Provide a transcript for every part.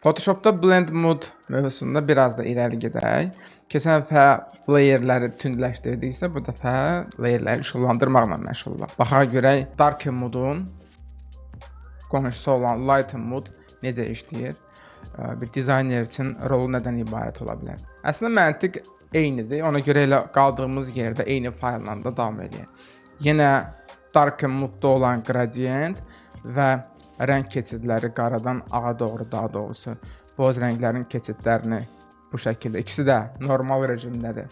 Photoshop'da blend mode mövzusunda biraz da irəli gedək. Keçən dəfə layerləri tündləşdirdiksə, bu dəfə layerləri işıqlandırmaqla məşğuluq. Baxaq görək darken modun qonşusu olan lighten mod necə işləyir? Bir dizayner üçün rolu nədən ibarət ola bilər? Əslində məntiq eynidir. Ona görə elə qaldığımız yerdə eyni faylla da davam edək. Yenə darken modda olan gradient və rəng keçidləri qaradan ağa doğru, daha doğrusu boz rənglərin keçidlərini bu şəkildə, ikisi də normal rejimdədir.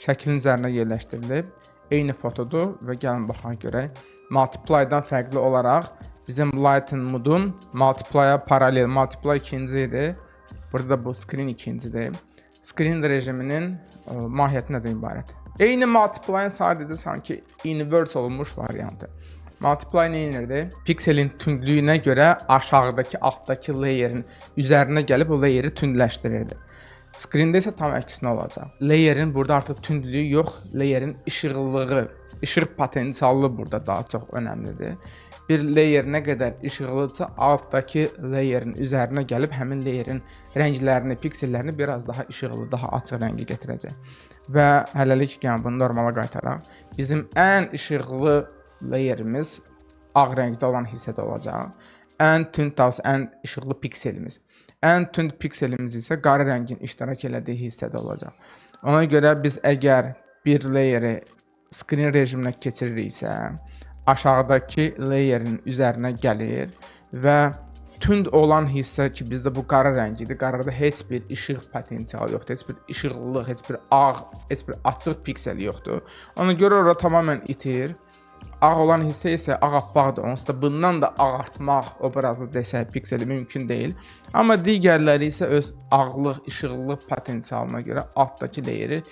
Şəklin üzərinə yerləşdirilib, eyni fotodur və gəlin baxaq görək. Multiply-dan fərqli olaraq bizim lighten modun multiply-a paralel, multiply ikinci idi. Burada da bu screen ikincidir. Screen rejiminin mahiyyəti nədən ibarət? Eyni multiply-ın sadəcə sanki inverse olunmuş variantı. Multiply nə edirdi? Pikselin tündlüyünə görə aşağıdakı, altdakı layerin üzərinə gəlib o layeri tündləşdirirdi. Screen-də isə tam əksinə olacaq. Layerin burada artıq tündlüyü yox, layerin işıqlılığı, işıq potensialı burada daha çox önəmlidir. Bir layer nə qədər işıqlıdırsa, altdakı layerin üzərinə gəlib həmin layerin rənglərini, piksellərini biraz daha işıqlı, daha açıq rəngə gətirəcək. Və hələlik yəni bunu normala qaytaraq. Bizim ən işıqlı layerimiz ağ rəngdə olan hissədə olacaq. Ən tünd, ən işıqlı pikselimiz. Ən tünd pikselimiz isə qara rəngin iştirak elədiyi hissədə olacaq. Ona görə biz əgər bir layeri screen rejiminə keçiririksə, aşağıdakı layerin üzərinə gəlir və tünd olan hissə ki, bizdə bu qara rəngidir. Qarada heç bir işıq potensialı yoxdur, heç bir işıqlılıq, heç bir ağ, heç bir açıq piksel yoxdur. Ona görə ora tamamilə itir. Ağ olan hissə isə ağappaqdır. Onsuz da bundan da ağartmaq, obrazlı desək, pikseli mümkün deyil. Amma digərləri isə öz ağlıq, işıqlılıq potensialına görə altdakı layeri,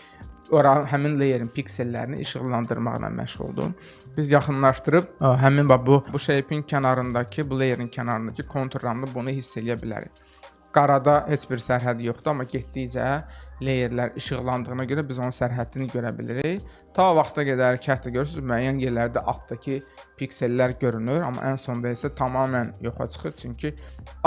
həmin layerin piksellərini işıqlandırmaqla məşğuldur. Biz yaxınlaşdırıb həmin bu shape-in kənarındakı, bu layerin kənarındakı konturlarında bunu hiss edə bilərik. Qarada heç bir sərhəd yoxdur, amma getdikcə layerlər işıqlandığına görə biz onun sərhədini görə bilirik. Ta vaxta qədər ki, hətta görürsünüz, müəyyən yerlərdə altdakı piksellər görünür, amma ən sonda isə tamamilə yoxa çıxır, çünki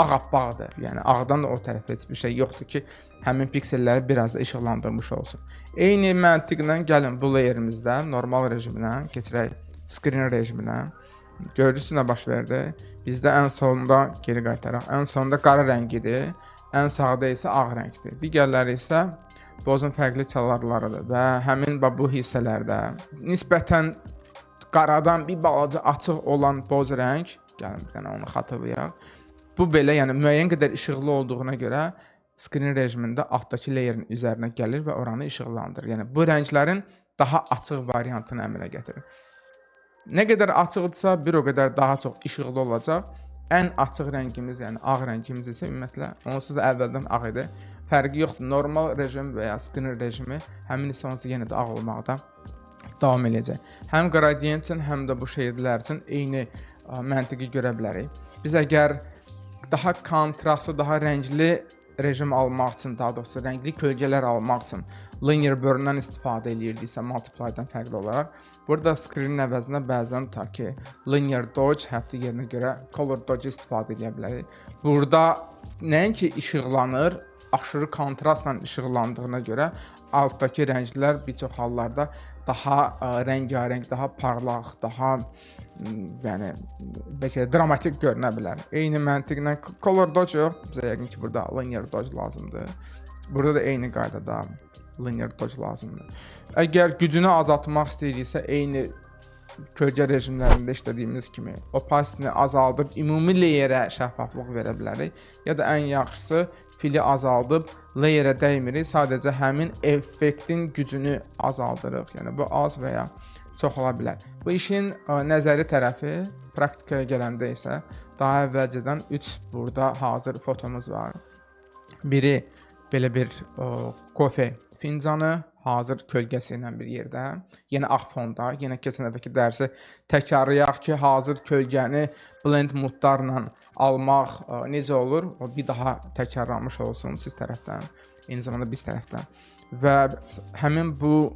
ağappaqdır. Yəni ağdan da o tərəfdə heç bir şey yoxdur ki, həmin pikselləri biraz da işıqlandırmış olsun. Eyni məntiqlə gəlin bu layerimizdə normal rejiminə keçirək screen rejiminə. Görürsünüz nə baş verdi? Bizdə ən sonda geri qaytaraq. Ən sonda qara rəngidir, ən sağda isə ağ rəngdir. Digərləri isə bozun fərqli çalarlarıdır və həmin bu hissələrdə nisbətən qaradan bir balaca açıq olan boz rəng, gəlin bir dənə onu xatırlayaq. Bu belə, yəni müəyyən qədər işıqlı olduğuna görə screen rejimində altdakı layerin üzərinə gəlir və oranı işıqlandırır. Yəni bu rənglərin daha açıq variantını əmələ gətirir. Nə qədər açıqdırsa, bir o qədər daha çox işıqlı olacaq. Ən açıq rəngimiz, yəni ağ rəngimiz isə ümumiyyətlə, onsuz da əvvəldən ağ idi. Fərqi yoxdur. Normal rejim və ya screen rejimi həmin isə onsuz yenə də ağ olmaqda davam edəcək. Həm gradient üçün, həm də bu şeylər üçün eyni məntiqi görə bilərik. Biz əgər daha kontrastlı, daha rəngli rejim almaq üçün, daha doğrusu rəngli kölgələr almaq üçün linear burn-dan istifadə edirdiksə, multiply-dan fərqli olaraq, burada screen əvəzinə bəzən tutaq ki, linear dodge, hətta yerinə görə color dodge istifadə edə bilərik. Burada nəinki işıqlanır, aşırı kontrastla işıqlandığına görə altdakı rənglər bir çox hallarda daha rəngarəng, daha parlaq, daha yəni bəlkə də dramatik görünə bilər. Eyni məntiqlə color dodge yox, bizə yəqin ki, burada linear dodge lazımdır. Burada da eyni qaydada linear dodge lazımdır. Əgər gücünü azaltmaq istəyiriksə, eyni kölgə rejimlərində işlədiyimiz kimi opacity-ni azaldıb ümumi layerə şəffaflıq verə bilərik. Ya da ən yaxşısı fili azaldıb layerə dəymirik, sadəcə həmin effektin gücünü azaldırıq. Yəni bu az və ya çox ola bilər. Bu işin nəzəri tərəfi praktikaya gələndə isə daha əvvəlcədən 3 burada hazır fotomuz var. Biri belə bir kofe fincanı, hazır kölgəsi ilə bir yerdə, yenə ağ fonda, yenə keçən dəfəki dərsi təkrarlayaq ki, hazır kölgəni blend modlarla almaq necə olur? O bir daha təkrarlanmış olsun siz tərəfdən, eyni zamanda biz tərəfdən. Və həmin bu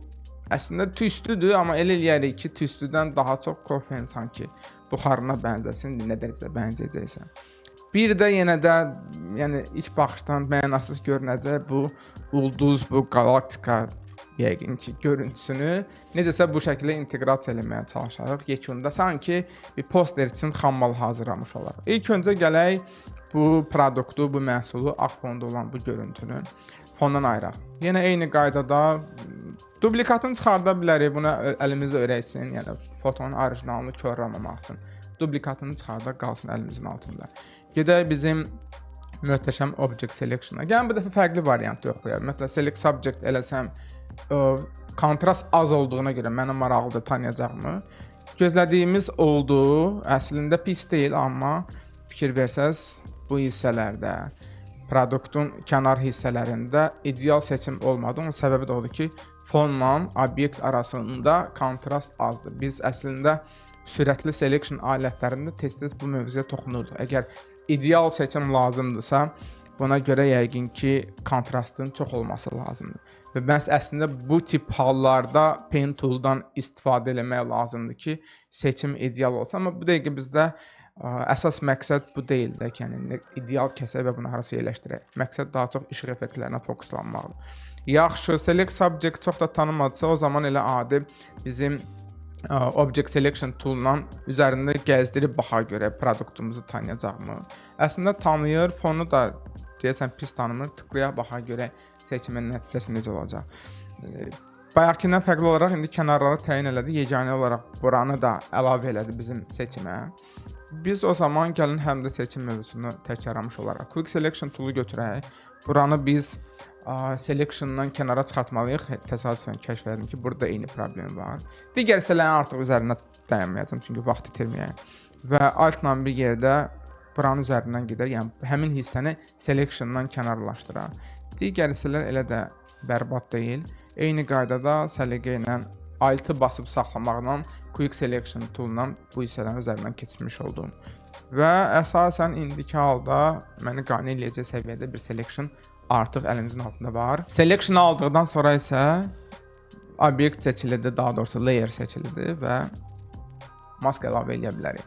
əslində tüstüdür, amma elə eləyərik ki, tüstüdən daha çox kofein sanki buxarına bənzəsin, nə dərəcədə bənzəyəcəksə. Bir də yenə də yəni ilk baxışdan mənasız görünəcək bu ulduz, bu qalaktika yəqin ki görüntüsünü necəsə bu şəkildə inteqrasiya etməyə çalışarıq. Yekunda sanki bir poster üçün xammal hazırlamış olaraq. İlk öncə gələk bu produktu, bu məhsulu ağ fonda olan bu görüntünü fondan ayıraq. Yenə eyni qaydada dublikatını çıxarda bilərik. Buna əlimizi öyrəksin, yəni fotonun orijinalını korlamamaq üçün. Dublikatını çıxarda qalsın əlimizin altında. Gedək bizim möhtəşəm Object Selection-a. Yəni bu dəfə fərqli variant yoxlayaq. Məsələn, Select Subject eləsəm, kontrast az olduğuna görə mənə maraqlıdır, tanıyacaqmı? Gözlədiyimiz oldu. Əslində pis deyil, amma fikir versəz bu hissələrdə, produktun kənar hissələrində ideal seçim olmadı. Onun səbəbi də odur ki, fonla obyekt arasında kontrast azdır. Biz əslində sürətli selection alətlərində tez-tez bu mövzuya toxunurduq. Əgər ideal seçim lazımdırsa, buna görə yəqin ki, kontrastın çox olması lazımdır. Və məhz əslində bu tip hallarda Pen Tool-dan istifadə etmək lazımdır ki, seçim ideal olsa. Amma bu dəqiqə bizdə əsas məqsəd bu deyil də ki, yəni ideal kəsək və bunu harasa yerləşdirək. Məqsəd daha çox işıq effektlərinə fokuslanmaqdır. Yaxşı, Select Subject çox da tanımadısa, o zaman elə adi bizim Object Selection Tool-la üzərində gəzdirib baxa görə produktumuzu tanıyacaqmı? Əslində tanıyır, fonu da deyəsən pis tanımır, tıklayaq baxa görə seçimin nəticəsi necə olacaq. Bayaqkindən fərqli olaraq indi kənarları təyin elədi, yeganə olaraq buranı da əlavə elədi bizim seçimə. Biz o zaman gəlin həm də seçim mövzusunu təkrarlamış olaraq Quick Selection Tool-u götürək. Buranı biz Selection-dan kənara çıxartmalıyıq. Təsadüfən kəşf etdim ki, burada eyni problem var. Digər hissələrin artıq üzərinə dayanmayacağım, çünki vaxt itirməyək. Və Alt-la bir yerdə buranın üzərindən gedək, yəni həmin hissəni Selection-dan kənarlaşdıraq. Digər hissələr elə də bərbad deyil. Eyni qaydada səliqə ilə Alt-ı basıb saxlamaqla Quick Selection Tool-la bu hissələrin üzərindən keçmiş oldum. Və əsasən indiki halda məni qane eləyəcək səviyyədə bir selection artıq əlimizin altında var. Selection aldıqdan sonra isə obyekt seçilidir, daha doğrusu layer seçilidir və mask əlavə edə bilərik.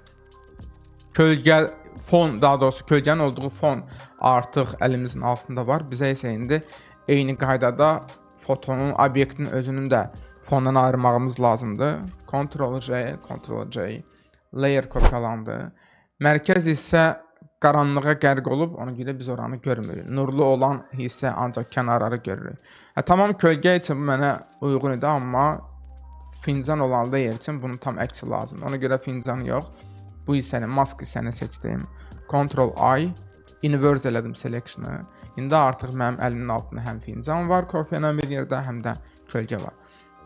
Kölgə fon, daha doğrusu kölgənin olduğu fon artıq əlimizin altında var. Bizə isə indi eyni qaydada fotonun, obyektin özünün də fondan ayırmağımız lazımdır. Ctrl+J, Ctrl+J, layer kopyalandı. Mərkəz hissə qaranlığa qərq olub, ona görə biz oranı görmürük. Nurlu olan hissə ancaq kənarları görürük. Tamam, kölgə üçün bu mənə uyğun idi, amma fincan olan layer üçün bunun tam əksi lazımdır. Ona görə fincan yox, bu hissəni, mask hissəni seçdim. Ctrl+I, inverse elədim selection-ı. İndi artıq mənim əlimin altında həm fincan var, kopyalanan bir yerdə, həm də kölgə var.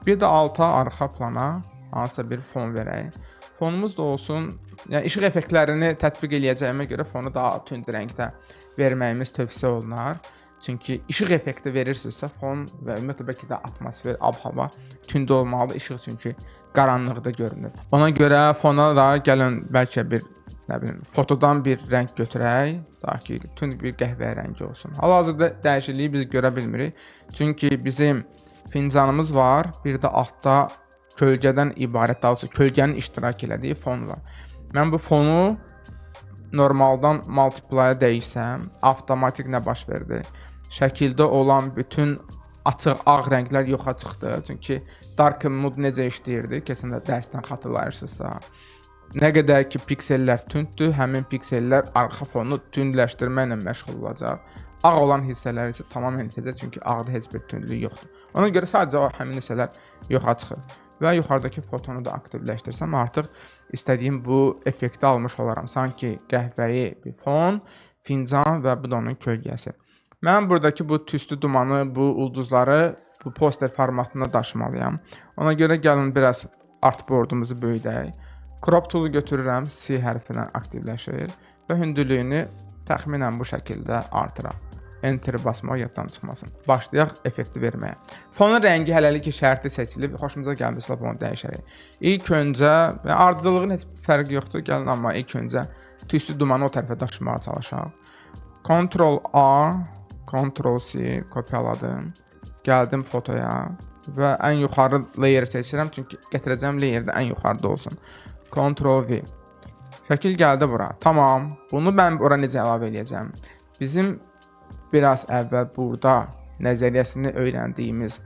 Bir də alta, arxa plana hansısa bir fon verək. Fonumuz da olsun, yəni işıq effektlərini tətbiq eləyəcəyimə görə fonu daha tünd rəngdə verməyimiz tövsiyə olunar. Çünki işıq effekti verirsinizsə, fon və ümumiyyətlə bəlkə də atmosfer, ab-hava tünd olmalıdır, işıq çünki qaranlıqda görünür. Ona görə fona da gəlin bəlkə bir, nə bilim, fotodan bir rəng götürək, daha ki tünd bir qəhvəyi rəngi olsun. Hal-hazırda dəyişikliyi biz görə bilmirik. Çünki bizim fincanımız var, bir də altda kölgədən ibarət, daha doğrusu kölgənin iştirak elədiyi fon var. Mən bu fonu normaldan multiply-a dəyirsəm, avtomatik nə baş verdi? Şəkildə olan bütün açıq ağ rənglər yoxa çıxdı. Çünki dark mode necə işləyirdi? Keçən də dərsdən xatırlayırsınızsa. Nə qədər ki piksellər tündür, həmin piksellər arxa fonu tündləşdirməklə məşğul olacaq. Ağ olan hissələr isə tamamilə itəcək, çünki ağda heç bir tündlük yoxdur. Ona görə sadəcə o həmin hissələr yoxa çıxır. Və yuxarıdakı fotonu da aktivləşdirsəm, artıq istədiyim bu effekti almış olaram. Sanki qəhvəyi bir fon, fincan və bu da onun kölgəsi. Mən buradakı bu tüstü dumanı, bu ulduzları bu poster formatında daşımalıyam. Ona görə gəlin biraz artboardumuzu böyüdək. Crop tool'u götürürəm, C hərfi ilə aktivləşir və hündürlüyünü təxminən bu şəkildə artıraq. Enter basmaq yaddan çıxmasın. Başlayaq effekti verməyə. Fonun rəngi hələlik ki şərti seçilib, xoşumuza gəlmişsə onu dəyişərik. İlk öncə, ardıcıllığın heç bir fərqi yoxdur, gəlin amma ilk öncə tüstü dumanı o tərəfə daşımağa çalışaq. Ctrl+A, Ctrl+C kopyaladım. Gəldim fotoya və ən yuxarı layer seçirəm, çünki gətirəcəyim layer də ən yuxarıda olsun. Ctrl+V. Şəkil gəldi bura. Tamam. Bunu mən bura necə əlavə edəcəm? Bizim biraz əvvəl burada nəzəriyyəsini öyrəndiyimiz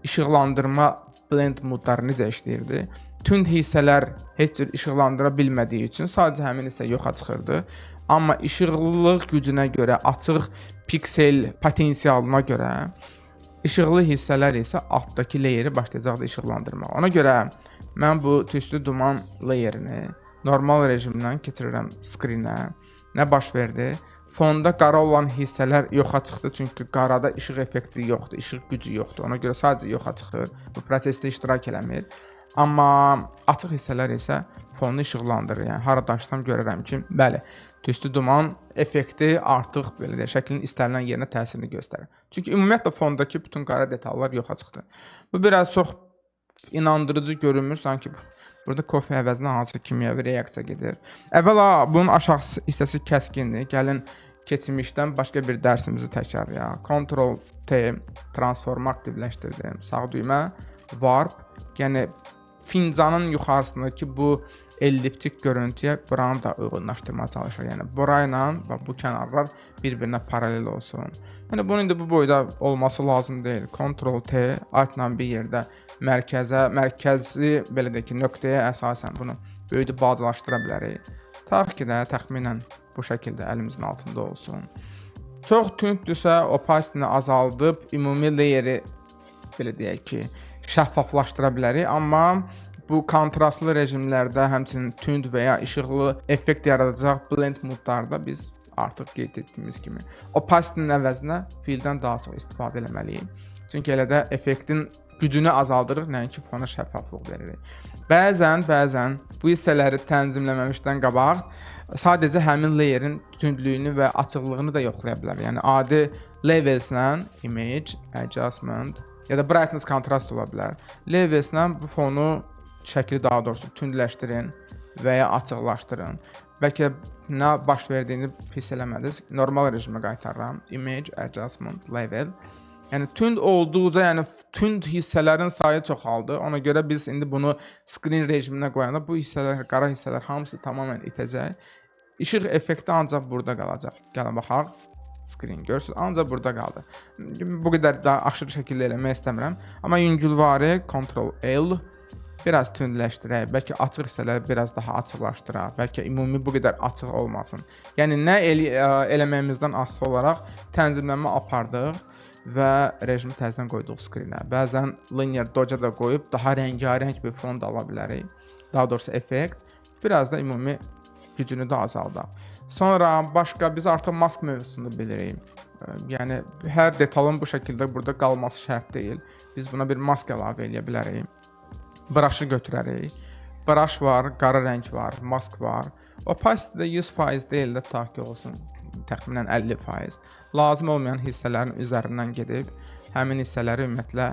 işıqlandırma blend modları necə işləyirdi? Tünd hissələr heç cür işıqlandıra bilmədiyi üçün sadəcə həmin hissə yoxa çıxırdı. Amma işıqlılıq gücünə görə, açıq piksel potensialına görə işıqlı hissələr isə altdakı layeri başlayacaqdı işıqlandırmağa. Ona görə mən bu tüstü duman layerini normal rejimdən keçirirəm screen-ə. Nə baş verdi? Fonda qara olan hissələr yoxa çıxdı, çünki qarada işıq effekti yoxdur, işıq gücü yoxdur. Ona görə sadəcə yoxa çıxır. Bu prosesdə iştirak eləmir. Amma açıq hissələr isə fonu işıqlandırır. Yəni harada açsam görərəm ki, bəli, tüstü duman effekti artıq belə də şəklin istənilən yerinə təsirini göstərir. Çünki ümumiyyətlə fondakı bütün qara detallar yoxa çıxdı. Bu biraz çox inandırıcı görünmür, sanki burada kofe əvəzinə hansı kimyəvi reaksiya gedir. Əvvəla bunun aşağı hissəsi kəskindir. Gəlin keçmişdən başqa bir dərsimizi təkrarlayaq. Ctrl+T transformu aktivləşdirdim. Sağ düymə warp, yəni fincanın yuxarısındakı bu elliptik görüntüyə buranı da uyğunlaşdırmaya çalışır. Yəni burayla və bu kənarlar bir-birinə paralel olsun. Yəni bunun indi bu boyda olması lazım deyil. Ctrl+T Alt-la bir yerdə mərkəzi belə deyək ki, nöqtəyə əsasən bunu böyüdüb balacalaşdıra bilərik. Tutaq ki də təxminən bu şəkildə əlimizin altında olsun. Çox tünddürsə opacity-ni azaldıb ümumi layeri belə deyək ki, şəffaflaşdıra bilərik, amma bu kontrastlı rejimlərdə, həmçinin tünd və ya işıqlı effekt yaradacaq blend modlarda biz artıq qeyd etdiyimiz kimi opacity-nin əvəzinə fildən daha çox istifadə etməliyik. Çünki elə də effektin gücünü azaldırıq, nəinki fona şəffaflıq veririk. Bəzən bu hissələri tənzimləməmişdən qabaq sadəcə həmin layerin tündlüyünü və açıqlığını da yoxlaya bilər. Yəni adi levelslə image, adjustment ya da brightness kontrast ola bilər. Levelslə bu fonu şəkli daha doğrusu tündləşdirin və ya açıqlaşdırın. Bəlkə nə baş verdiyini hiss eləmədiniz. Normal rejimə qaytarıram. Image, adjustment, level. Yəni tünd olduqca, yəni tünd hissələrin sayı çoxaldı. Ona görə biz indi bunu screen rejiminə qoyanda bu hissələr, qara hissələr hamısı tamamilə itəcək. İşıq effekti ancaq burada qalacaq. Gəlin baxaq. Screen görürsünüz, ancaq burada qaldı. Bu qədər daha aşırı şəkildə eləmək istəmirəm. Amma yüngülvari Ctrl+L biraz tündləşdirək, bəlkə açıq hissələri biraz daha açıqlaşdıraq, bəlkə ümumi bu qədər açıq olmasın. Yəni nə eləməyimizdən asılı olaraq tənzimləmə apardıq və rejimi təzədən qoyduq screen-ə. Bəzən linear dodge da qoyub daha rəngarəng bir fon da ala bilərik. Daha doğrusu effekt. Biraz da ümumi gücünü də azaldaq. Sonra başqa biz artıq mask mövzusunu bilirik. Yəni hər detalın bu şəkildə burada qalması şərt deyil. Biz buna bir mask əlavə edə bilərik. Brush-ı götürərik. Brush var, qara rəng var, mask var. Opacity-də 100% deyil də tutaq ki olsun. Təxminən 50%. Lazım olmayan hissələrin üzərindən gedib həmin hissələri ümumiyyətlə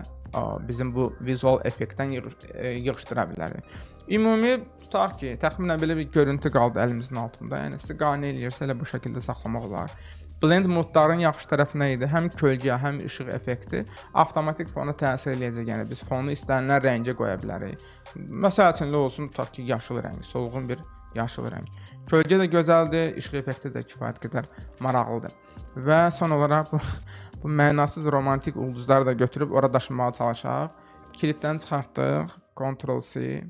bizim bu vizual effektdən yığışdıra bilərik. Ümumi tutaq ki, təxminən belə bir görüntü qaldı əlimizin altında. Yəni sizi qane eləyirsə elə bu şəkildə saxlamaq olar. Blend modların yaxşı tərəfi nə idi? Həm kölgə, həm işıq effekti avtomatik fona təsir eləyəcək. Yəni biz fonu istənilən rəngə qoya bilərik. Məsəl üçün olsun tutaq ki, yaşıl rəng, solğun bir yaşıl rəng. Kölgə də gözəldir, işıq effekti də kifayət qədər maraqlıdır. Və son olaraq bu mənasız romantik ulduzları da götürüb ora daşınmağa çalışaq. Kiliddən çıxartdıq, Ctrl+C,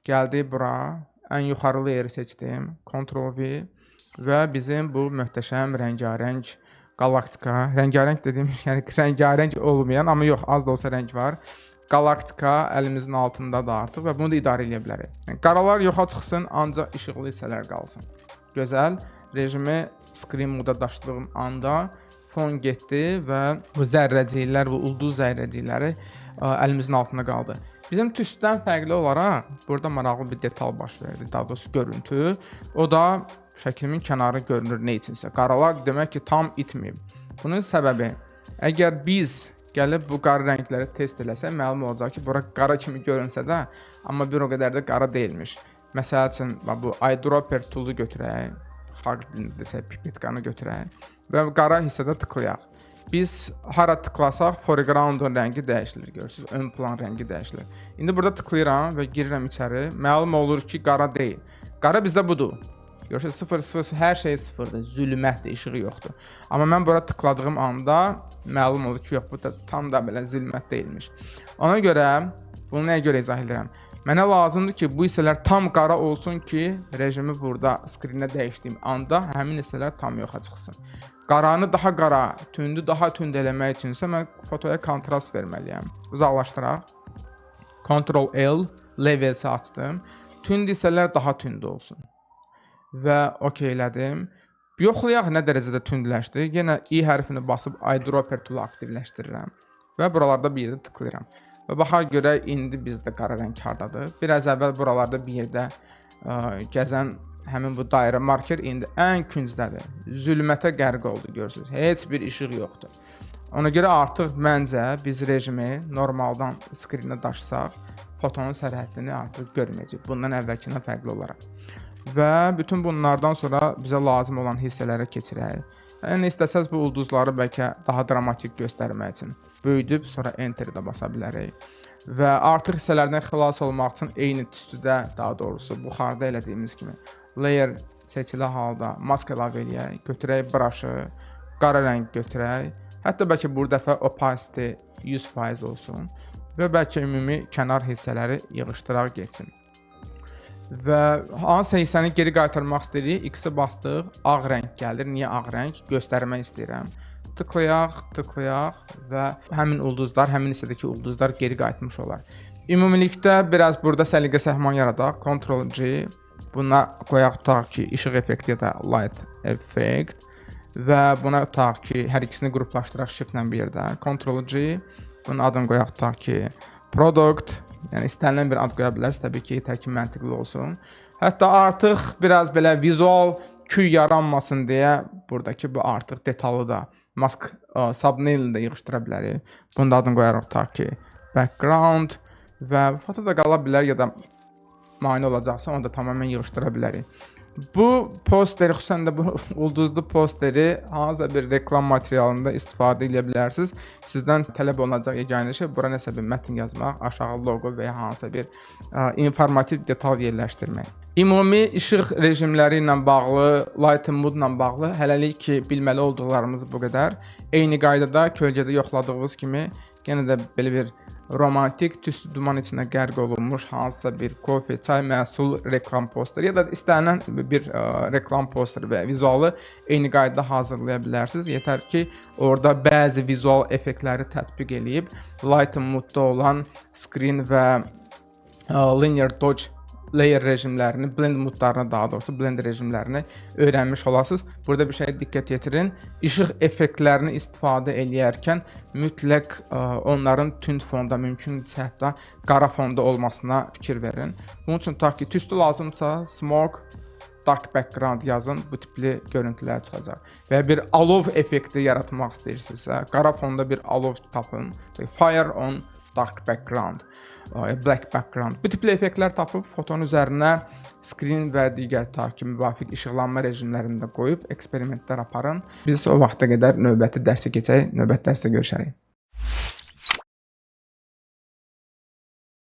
gəldik bura, ən yuxarı layeri seçdim, Ctrl+V və bizim bu möhtəşəm rəngarəng qalaktika, rəngarəng dediyim, yəni rəngarəng olmayan, amma yox, az da olsa rəng var. Qalaktika əlimizin altındadır artıq və bunu da idarə edə bilərik. Yəni, qaralar yoxa çıxsın, ancaq işıqlı hissələr qalsın. Gözəl, rejimi screen moda daşıdığım anda fon getdi və bu zərrəciklər, bu ulduz zərrəcikləri əlimizin altında qaldı. Bizim tüstüdən fərqli olaraq burada maraqlı bir detal baş verdi, daha doğrusu görüntü. O da şəklimin kənarı görünür nə üçünsə. Qaralar demək ki, tam itməyib. Bunun səbəbi, əgər biz gəlib bu qara rəngləri test eləsək, məlum olacaq ki, bura qara kimi görünsə də, amma bir o qədər də qara deyilmiş. Məsəl üçün, bu eyedropper tool-u götürək, xalq dilində desək, pipetkanı götürək və qara hissədə tıklayaq. Biz hara tıklasaq, foreground'un rəngi dəyişilir, görürsünüz, ön plan rəngi dəyişilir. İndi burada tıklayıram və girirəm içəri, məlum olur ki, qara deyil. Qara bizdə budur. Görürsünüz 0 0 hər şey sıfırdır. Zülmətdir, işığı yoxdur. Amma mən bura tıkladığım anda məlum olur ki, yox, bu da tam da belə zülmət deyilmiş. Ona görə bunu nəyə görə izah edirəm? Mənə lazımdır ki, bu hissələr tam qara olsun ki, rejimi burada skrinə dəyişdiyim anda həmin hissələr tam yoxa çıxsın. Qaranı daha qara, tündü daha tünd eləmək üçünsə mən fotoya kontrast verməliyəm. Uzaqlaşdıraq. Ctrl L, Levels açdım. Tünd hissələr daha tünd olsun. Və OK elədim. Yoxlayaq nə dərəcədə tündləşdi. Yenə I hərfini basıb Eyedropper toolu aktivləşdirirəm. Və buralarda bir yerdə tıklayıram. Və baxaq görək indi bizdə qara rəng hardadır. Biraz əvvəl buralarda bir yerdə gəzən həmin bu dairə marker indi ən küncdədir. Zülmətə qərq oldu, görürsünüz. Heç bir işıq yoxdur. Ona görə artıq məncə biz rejimi normaldan skrinə daşısaq, fotonun sərhəddini artıq görməyəcək. Bundan əvvəlkindən fərqli olaraq. Və bütün bunlardan sonra bizə lazım olan hissələrə keçirək. Yəni istəsəz bu ulduzları bəlkə daha dramatik göstərmək üçün böyüdüb sonra Enter-i də basa bilərik. Və artıq hissələrdən xilas olmaq üçün eyni tüstüdə, daha doğrusu buxarda elədiyimiz kimi layer seçili halda mask əlavə eləyək, götürək brush-ı, qara rəng götürək. Hətta bəlkə bu dəfə opacity 100% olsun və bəlkə ümumi kənar hissələri yığışdıraq getsin. Və hansısa hissəni geri qaytarmaq istəyirik, X-i bastıq, ağ rəng gəlir. Niyə ağ rəng? Göstərmək istəyirəm. Tıklayaq, tıklayaq və həmin ulduzlar, həmin hissədəki ulduzlar geri qayıtmış olar. Ümumilikdə biraz burada səliqə səhman yaradaq. Ctrl G, buna qoyaq tutaq ki, işıq effekti ya da light effect və buna tutaq ki, hər ikisini qruplaşdıraq shiftlə bir yerdə. Ctrl G, bunun adını qoyaq tutaq ki, product. Yəni istənilən bir ad qoya bilərsiniz, təbii ki, yetər ki, məntiqli olsun. Hətta artıq biraz belə vizual küy yaranmasın deyə buradakı bu artıq detalı da mask thumbnail-ını da yığışdıra bilərik. Bunun da adını qoyaraq tutaq ki, background və foto da qala bilər ya da mane olacaqsa onu da tamamilə yığışdıra bilərik. Bu posteri, xüsusən də bu ulduzlu posteri hansısa bir reklam materialında istifadə edə bilərsiniz. Sizdən tələb olunacaq yeganə şey bura nəsə bir mətn yazmaq, aşağı loqo və ya hansısa bir informativ detal yerləşdirmək. Ümumi işıq rejimləri ilə bağlı, lighting mood ilə bağlı hələlik ki, bilməli olduqlarımız bu qədər. Eyni qaydada kölgədə yoxladığımız kimi yenə də belə bir romantik tüstü duman içində qərq olunmuş hansısa bir kofe, çay məhsul reklam posteri ya da istənilən bir reklam posteri və vizualı eyni qaydada hazırlaya bilərsiniz. Yetər ki, orada bəzi vizual effektləri tətbiq edib lighting moodda olan screen və linear dodge layer rejimlərini, blend modlarını daha doğrusu blend rejimlərini öyrənmiş olasınız. Burada bir şeyə diqqət yetirin. İşıq effektlərini istifadə edərkən mütləq onların tünd fonda, mümkünsə hətta qara fonda olmasına fikir verin. Bunun üçün tutaq ki, tüstü lazımsa smoke, dark background yazın, bu tipli görüntülər çıxacaq. Və bir alov effekti yaratmaq istəyirsinizsə, qara fonda bir alov tapın. Fire on dark background, black background. Bu tipli effektlər tapıb fotonun üzərinə screen və digər ki, müvafiq işıqlanma rejimlərində qoyub eksperimentlər aparın. Biz o vaxta qədər növbəti dərsə keçək, növbəti dərsdə görüşərik.